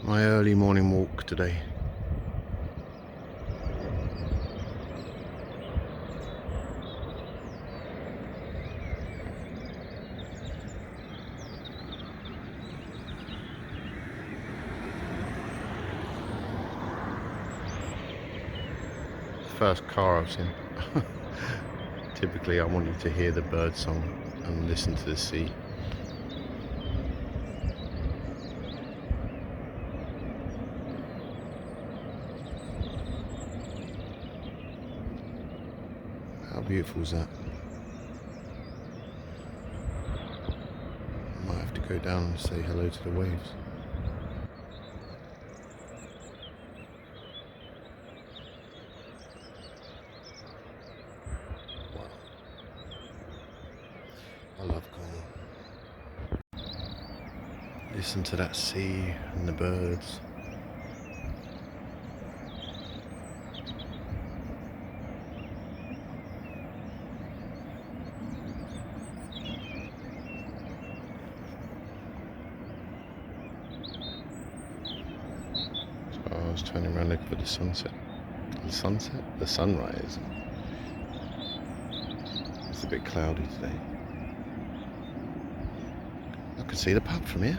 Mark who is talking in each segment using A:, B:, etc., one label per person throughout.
A: My early morning walk today. First car I've seen. Typically I want you to hear the bird song and listen to the sea. How beautiful is that? I might have to go down and say hello to the waves. Wow. I love Cornwall. Listen to that sea and the birds. I was turning around looking for the sunset. The sunset? The sunrise. It's a bit cloudy today. I can see the pub from here.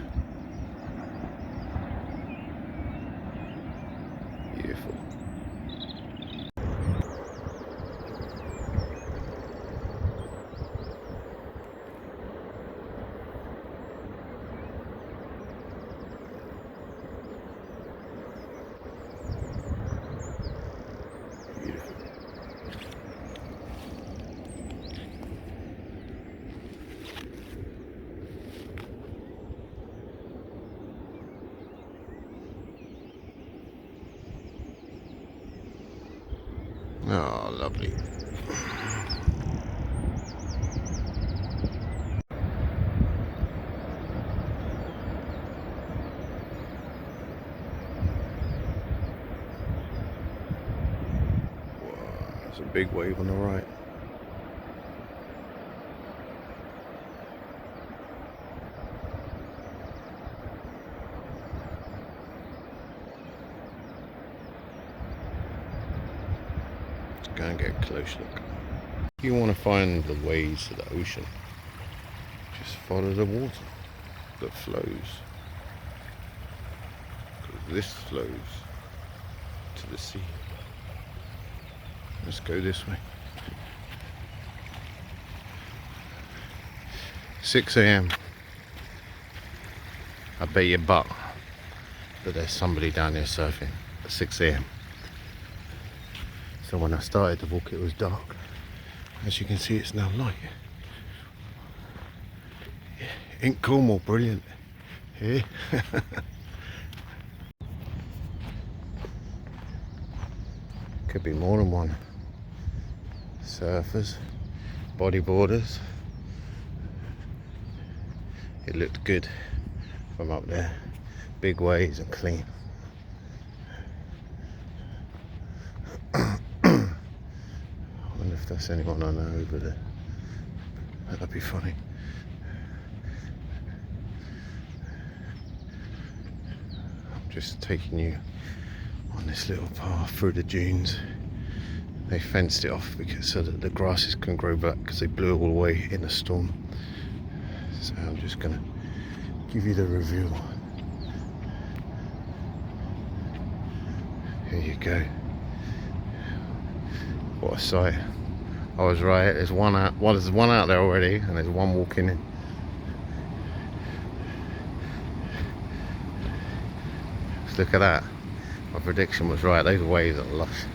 A: Beautiful. Oh, lovely. Wow, there's a big wave on the right. Go and get a close look. If you want to find the ways to the ocean, just follow the water that flows. Because this flows to the sea. Let's go this way. 6 AM. I bet you butt that there's somebody down there surfing at 6 AM. So when I started the walk it was dark. As you can see it's now light. Ain't Cornwall brilliant? Yeah. Could be more than one. Surfers, bodyboarders. It looked good from up there. Big waves and clean. If that's anyone I know over there, that'd be funny. I'm just taking you on this little path through the dunes. They fenced it off because so that the grasses can grow back because they blew it all away in a storm. So I'm just gonna give you the review. Here you go. What a sight. I was right, there's one out, well, there's one out there already and there's one walking in. Just look at that. My prediction was right, those waves are lush.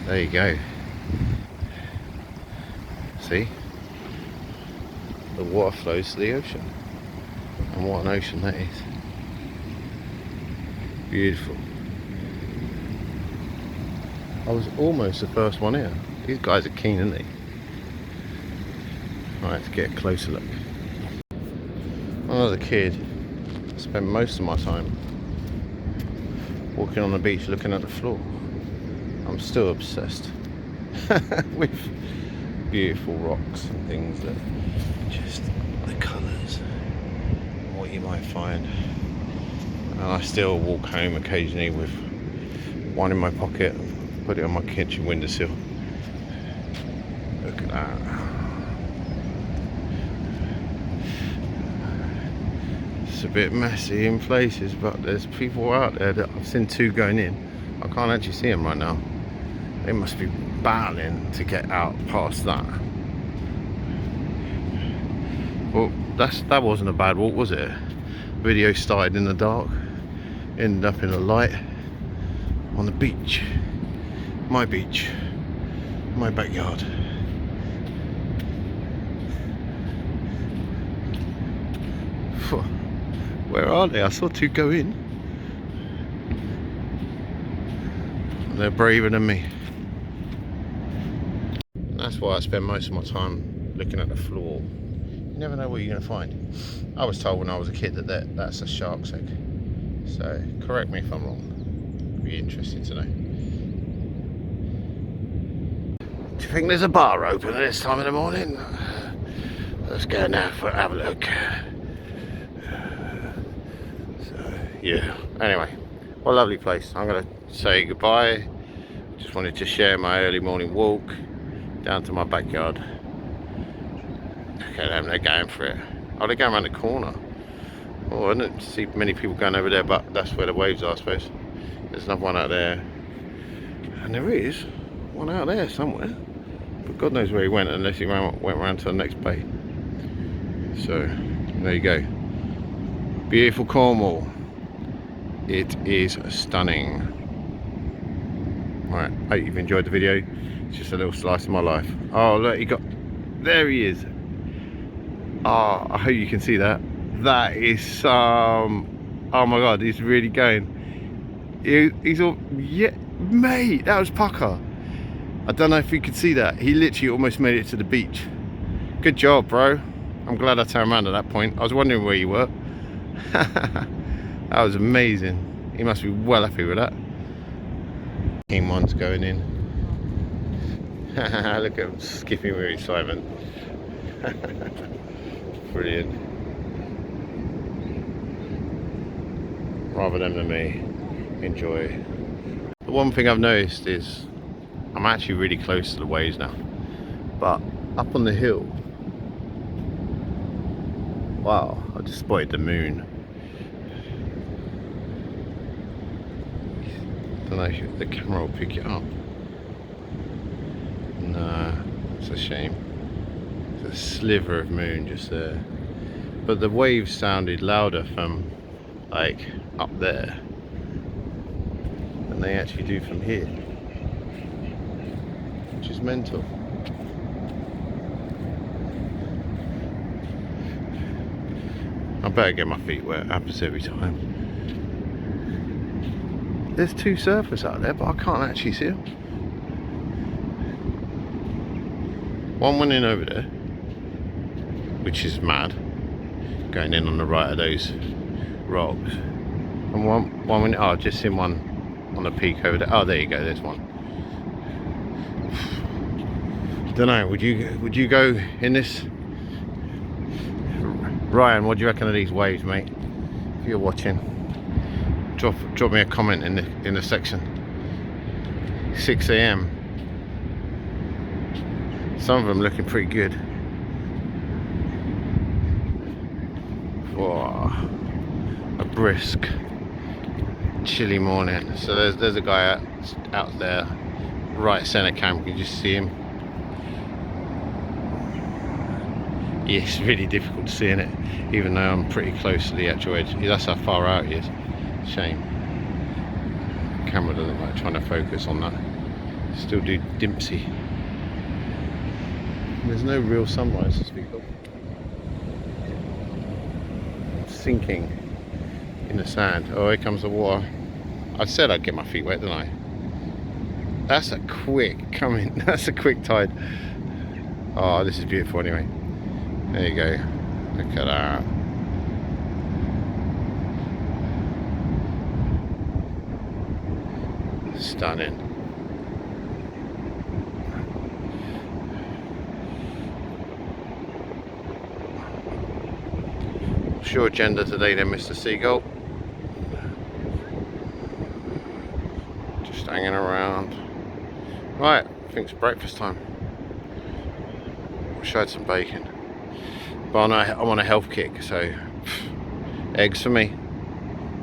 A: There you go. See? The water flows to the ocean. And what an ocean that is. Beautiful. I was almost the first one here. These guys are keen, aren't they? Right, let's get a closer look. When I was a kid, I spent most of my time walking on the beach looking at the floor. I'm still obsessed with beautiful rocks and things that just the colours, what you might find. And I still walk home occasionally with one in my pocket, put it on my kitchen windowsill. Look at that. It's a bit messy in places, but there's people out there that I've seen two going in. I can't actually see them right now. They must be battling to get out past that. Well, that wasn't a bad walk, was it? Video started in the dark, ended up in the light on the beach. My beach, my backyard. Where are they? I saw two go in. They're braver than me. That's why I spend most of my time looking at the floor. You never know what you're going to find. I was told when I was a kid that's a shark's egg. So correct me if I'm wrong. It'd be interesting to know. Do you think there's a bar open at this time of the morning? Let's go now have a look. Yeah, anyway, what a lovely place. I'm going to say goodbye. Just wanted to share my early morning walk down to my backyard. Okay, they're going for it. Oh, they're going around the corner. Oh, I didn't see many people going over there, but that's where the waves are, I suppose. There's another one out there. And there is one out there somewhere. But God knows where he went, unless he went around to the next bay. So, there you go. Beautiful Cornwall. It is stunning. Right, hope you've enjoyed the video. It's just a little slice of my life. Oh look, there he is. Oh, I hope you can see that. That is some, oh my God, he's really going. He's all, yeah, mate, that was pucker. I don't know if you could see that. He literally almost made it to the beach. Good job, bro. I'm glad I turned around at that point. I was wondering where you were. That was amazing. He must be well happy with that. King one's going in. Look at him skipping with excitement. Brilliant. Rather than me. Enjoy. The one thing I've noticed is I'm actually really close to the waves now. But up on the hill, wow, I just spotted the moon. I don't know if the camera will pick it up. No, it's a shame. There's a sliver of moon just there. But the waves sounded louder from like up there than they actually do from here. Which is mental. I better get my feet wet, it happens every time. There's two surfers out there, but I can't actually see them. One went in over there, which is mad, going in on the right of those rocks. And one went, oh, I've just seen one on the peak over there. Oh, there you go, there's one. Don't know, would you go in this? Ryan, what do you reckon of these waves, mate? If you're watching, drop me a comment in the section. 6 AM. Some of them looking pretty good. Whoa, a brisk, chilly morning. So there's a guy out there, right centre camp. You can just see him. Yeah, it's really difficult seeing it, even though I'm pretty close to the actual edge. That's how far out he is. Shame. The camera doesn't like trying to focus on that. Still do dimpsy. There's no real sunrise to speak of. Sinking in the sand. Oh, here comes the water. I said I'd get my feet wet, didn't I? That's a quick coming. That's a quick tide. Oh, this is beautiful anyway. There you go. Look at that. Stunning. What's your agenda today then, Mr. Seagull? Just hanging around. Right, I think it's breakfast time. Wish I had some bacon. But I'm on a health kick, so eggs for me.